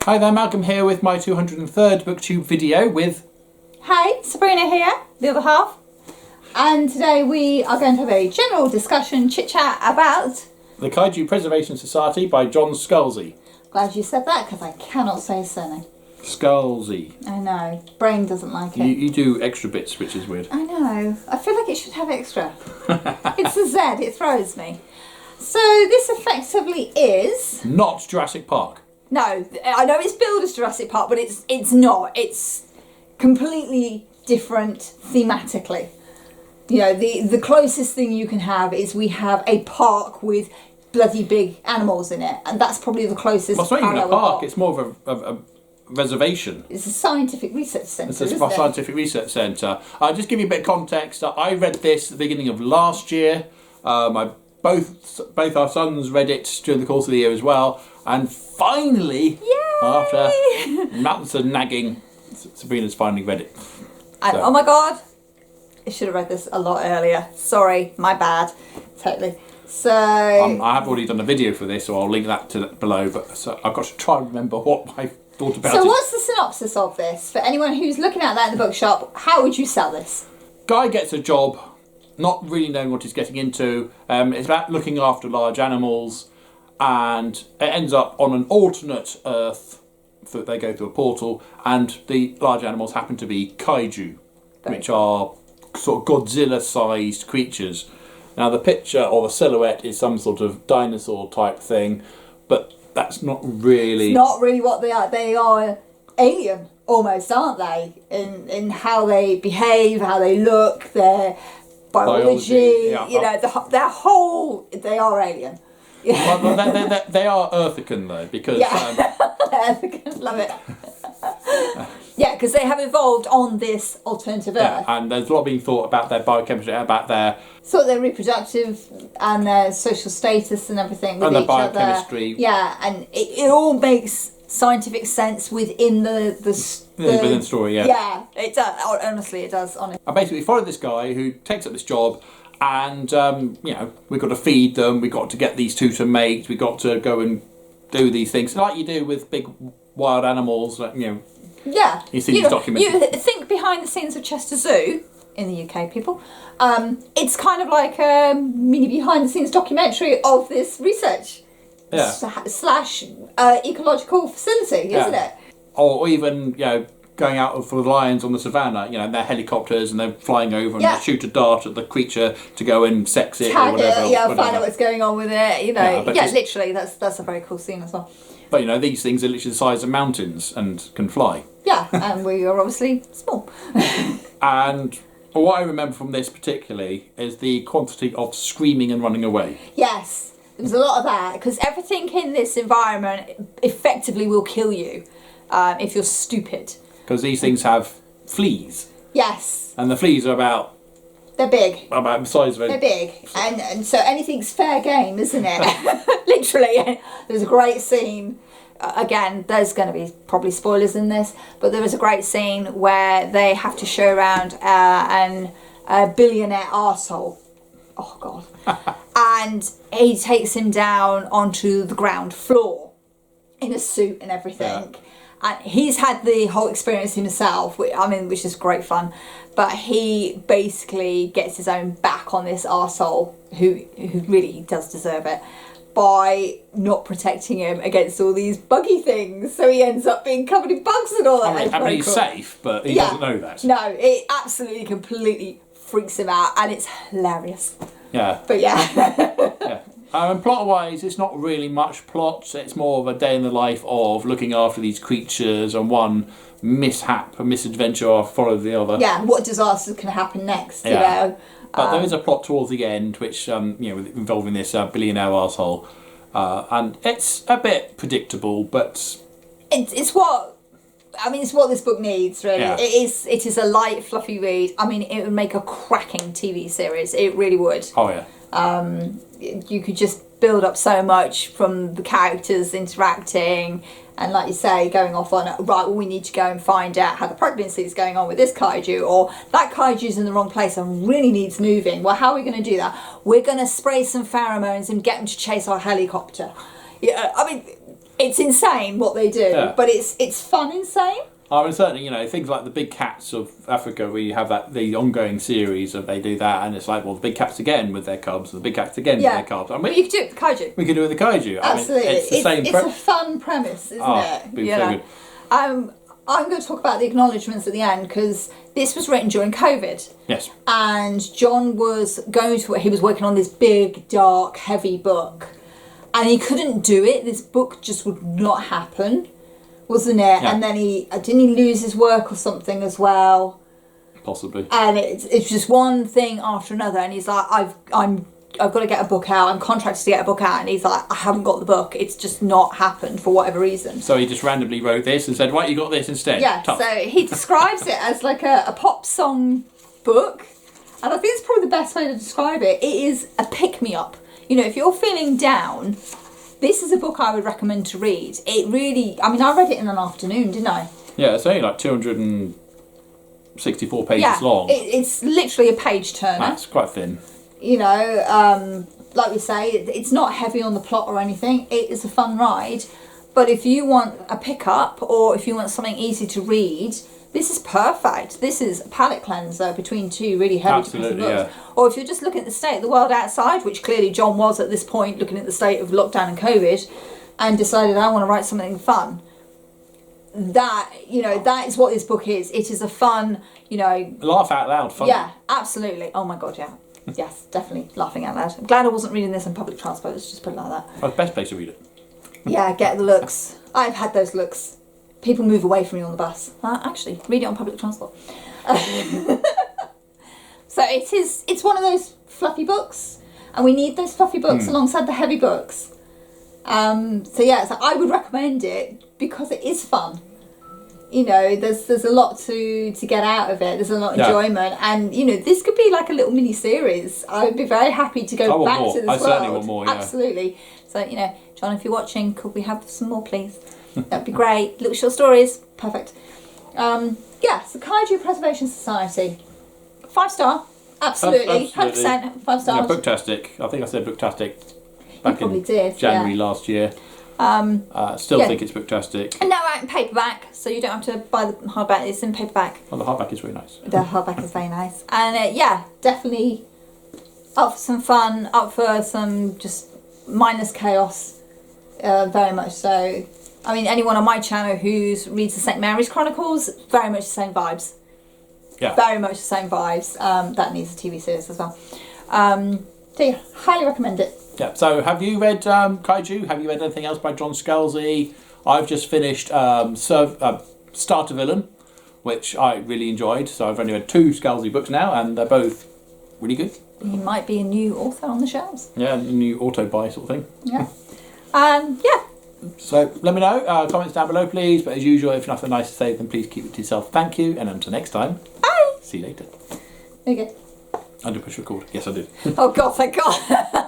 Hi there, Malcolm here with my 203rd Booktube video with... Hey, Sabrina here, the other half. And today we are going to have a general discussion, chit-chat about... The Kaiju Preservation Society by John Scalzi. Glad you said that, because I cannot say his surname. Scalzi. I know, brain doesn't like it. You do extra bits, which is weird. I know, I feel like it should have extra. It's a Z, it throws me. So this effectively is... Not Jurassic Park. No, I know it's billed as Jurassic Park, but it's not. It's completely different thematically. You know, the closest thing you can have is we have a park with bloody big animals in it, and that's probably the closest. Well, it's not even a park, it's more of a reservation. It's a scientific research centre, It's a scientific research centre. I'll just give you a bit of context. I read this at the beginning of last year. Both our sons read it during the course of the year as well, and finally, Yay! after months of nagging, Sabrina's finally read it. And oh my god, I should have read this a lot earlier. Sorry, my bad. Totally. So I have already done a video for this, so I'll link that to below. But so I've got to try and remember what I thought about it. So what's the synopsis of this for anyone who's looking at that in the bookshop? How would you sell this? Guy gets a job, not really knowing what he's getting into. It's about looking after large animals, and it ends up on an alternate Earth. They go through a portal, and the large animals happen to be Kaiju, which are sort of Godzilla-sized creatures. Now the picture or the silhouette is some sort of dinosaur type thing, but that's not really... It's not really what they are. They are alien, almost, aren't they? In how they behave, how they look, their biology, yeah. you know, their whole... They are alien. Yeah. Well, they are Earthican though, because... Yeah. Earthican, love it. Yeah, because they have evolved on this alternative Earth. And there's a lot being thought about their biochemistry, about their... Sort of their reproductive and their social status and everything with and each their biochemistry. other. Yeah, and it all makes scientific sense within within the story, yeah. Yeah, it does. Honestly, it does. Honestly. I basically follow this guy who takes up this job, and you know, we've got to feed them, we've got to get these two to mate, we've got to go and do these things like you do with big wild animals, like, you know. Yeah. You see these documentaries. You think behind the scenes of Chester Zoo in the UK, people. It's kind of like a mini behind the scenes documentary of this research slash ecological facility, isn't it? Or even, you know, going out for the lions on the savannah, you know, they're helicopters and they're flying over and they shoot a dart at the creature to go and sex it or whatever. Find out what's going on with it, you know. Literally, that's a very cool scene as well. But, you know, these things are literally the size of mountains and can fly. Yeah, and we are obviously small. And what I remember from this particularly is the quantity of screaming and running away. Yes, there was a lot of that, because everything in this environment effectively will kill you if you're stupid. Because these things have fleas. Yes. And the fleas are about... They're big. About the size of it. They're big. And so anything's fair game, isn't it? Literally. There's a great scene. Again, there's going to be probably spoilers in this, but there is a great scene where they have to show around a billionaire arsehole. Oh, God. And he takes him down onto the ground floor in a suit and everything. Yeah. And he's had the whole experience himself, which is great fun. But he basically gets his own back on this arsehole, who really does deserve it, by not protecting him against all these buggy things. So he ends up being covered in bugs and all that. I mean he's safe, but he doesn't know that. No, it absolutely, completely freaks him out, and it's hilarious. Yeah. But yeah. Yeah. And plot-wise, it's not really much plot. It's more of a day in the life of looking after these creatures, and one mishap, a misadventure follows the other. Yeah, what disasters can happen next, you know. But there is a plot towards the end, which, you know, involving this billionaire arsehole. And it's a bit predictable, but... It's what this book needs, really. Yeah. It is a light, fluffy read. I mean, it would make a cracking TV series. It really would. Oh, yeah. You could just build up so much from the characters interacting, and like you say, going off on, right, well, we need to go and find out how the pregnancy is going on with this kaiju, or that kaiju's in the wrong place and really needs moving. Well, how are we going to do that? We're going to spray some pheromones and get them to chase our helicopter. Yeah, I mean, It's insane what they do, but it's fun insane. I mean, certainly, you know, things like the Big Cats of Africa, where you have the ongoing series of they do that, and it's like, well, the big cats again with their cubs, and the big cats again with their cubs. I mean, but you could do it with the kaiju. We could do it with the kaiju. Absolutely. I mean, it's the same. It's a fun premise, isn't it? It'd be so good. I'm going to talk about the acknowledgements at the end, because this was written during COVID. Yes. And John was he was working on this big, dark, heavy book, and he couldn't do it. This book just would not happen, wasn't it? Yeah. And then didn't he lose his work or something as well? Possibly. And it's just one thing after another, and he's like, I've got to get a book out. I'm contracted to get a book out, and he's like, I haven't got the book. It's just not happened for whatever reason. So he just randomly wrote this and said, right, you got this instead. Yeah. Tough. So he describes it as like a pop song book, and I think it's probably the best way to describe it. It is a pick me up. You know, if you're feeling down, this is a book I would recommend to read. It really, I mean, I read it in an afternoon, didn't I? Yeah, it's only like 264 pages long. It's literally a page turner. That's quite thin. You know, like we say, it's not heavy on the plot or anything. It is a fun ride. But if you want a pickup, or if you want something easy to read, this is perfect. This is a palate cleanser between two really heavy depressing books. Yeah. Or if you're just looking at the state of the world outside, which clearly John was at this point, looking at the state of lockdown and COVID, and decided, I want to write something fun. That is what this book is. It is a fun, laugh out loud fun. Yeah, absolutely. Oh my God, yeah. Yes, definitely laughing out loud. I'm glad I wasn't reading this in public transport. Let's just put it like that. That's the best place to read it. Yeah, get the looks. I've had those looks. People move away from me on the bus. Actually, read it on public transport. So it's one of those fluffy books, and we need those fluffy books alongside the heavy books. So I would recommend it because it is fun. You know, there's a lot to get out of it. There's a lot of enjoyment, and this could be like a little mini series. I would be very happy to go back to this world. I certainly want more. Yeah. Absolutely. So John, if you're watching, could we have some more, please? That'd be great. Little short stories, perfect. So Kaiju Preservation Society, 5-star, absolutely, 100%, 5 stars. Yeah, booktastic. I think I said booktastic back in January last year. Still think it's booktastic. And now out in paperback, so you don't have to buy the hardback. It's in paperback. Oh, the hardback is very nice. The hardback is very nice, and definitely up for some fun, up for some just mindless chaos. Very much so. I mean, anyone on my channel who reads the St. Mary's Chronicles, very much the same vibes. Yeah. Very much the same vibes. That needs a TV series as well. Highly recommend it. Yeah. So, have you read Kaiju? Have you read anything else by John Scalzi? I've just finished Starter Villain, which I really enjoyed. So I've only read 2 Scalzi books now, and they're both really good. He might be a new author on the shelves. Yeah, a new auto-buy sort of thing. Yeah. So let me know, comments down below please, but as usual, if nothing nice to say, then please keep it to yourself. Thank you, and until next time, bye. See you later. There you go. I did push record. Yes, I did. Oh God, thank God.